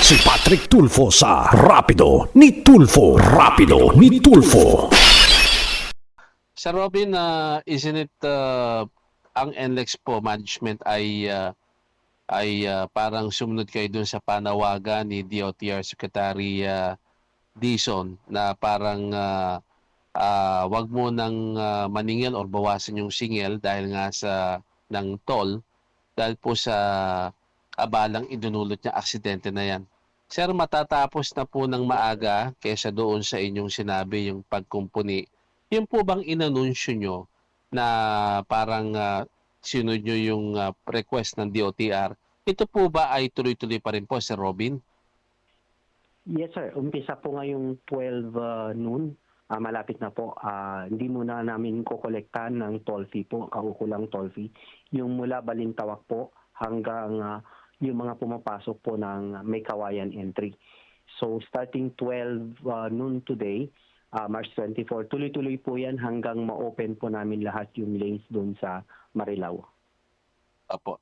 Si Patrick Tulfo sa Rapido ni Tulfo. Rapido ni Tulfo. Sir Robin, isn't it ang NLEX po management ay parang sumunod kayo dun sa panawagan ni DOTR Secretary Dizon na parang wag mo nang maningil or bawasan yung singil dahil nga sa ng toll dahil po sa abalang idinulot niya aksidente na yan. Sir, matatapos na po ng maaga kaysa doon sa inyong sinabi yung pagkumpuni. Yun po bang inanunsyo nyo na parang sinunod nyo yung request ng DOTR? Ito po ba ay tuloy-tuloy pa rin po, Sir Robin? Yes sir, umpisa po ngayong 12 noon. Malapit na po. Hindi muna namin kukolektahan ng toll fee po, kaukulang toll fee. Yung mula Balintawak po hanggang yung mga pumapasok po ng May Kawayan entry. So starting 12 noon today, March 24, tuloy-tuloy po yan hanggang ma-open po namin lahat yung lanes doon sa Marilao. Apo.